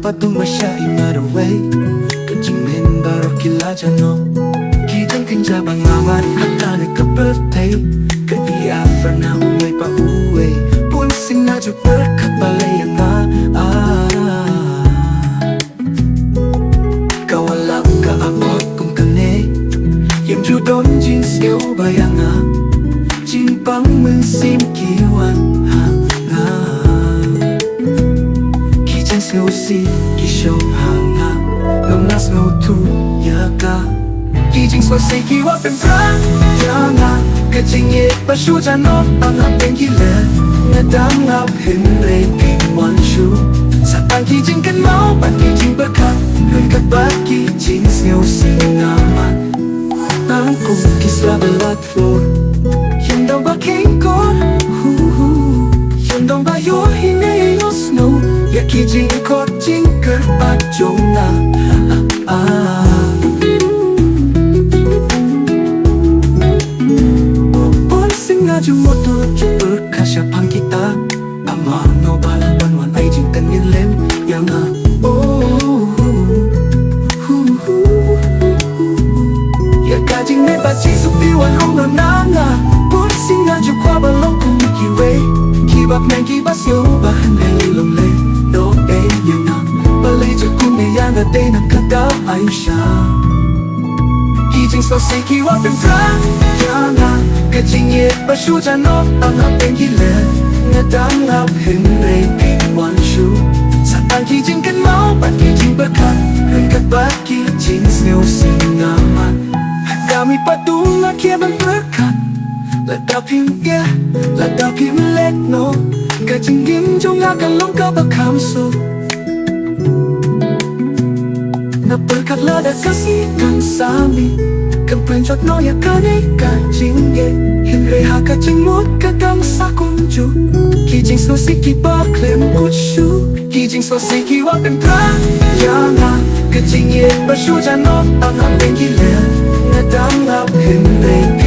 patung masyai maraway kajingin baru kilaja no kitang kinja bangawan hatta nagka-birthday kaya for now may pa-uwi punsing na jud berkat balay nga kawala ka abot kung kane yung judon jeans yêu bayang nga jin pang mensim kiwan hanga kijang snow si kisho hanga ngamnas no tu yaka kijing so say kiwa pemprang yanga kajing ye pashu janot ang apeng gila nadang ap henre pingwan shu sa pang kijing kan mau pan kijing berkat nun kabat kijing snow si naman ang kukis la belat flor yung daw ba kengkor yung daw ba yo hinay no snow ya kijing kot jing kerpat jong na Ponsing na jumoto berkasya pang kita ama no balapan wan ay jing tanyin lem yang kajing me bachi supi wan hong no nanga punsing na ju kwa balong kung kiwe kibak men kibas yo bahan me long le no e yana balay ju kung ne yana day na kadaw ay siya kijing so say kiwa pemprang yana kajing ye pashu janot ang apeng gila nadang ap henre pingwan shu sa pang kijing kan mau pan kijing berkat hengkat bat kijing snow singaman kami patunga kia berkat ladapin ya ladapin let no kajinggim jong akan longkap bakamso na berkat lada kasih kang sami kang penjot no ya kani kajing ye hinre ha kajing mut kadang sakunju kijing so siki baklem kutshu kijing so siki wapen prang yana kajing ye pashu janot ang apeng gila nadang ap henre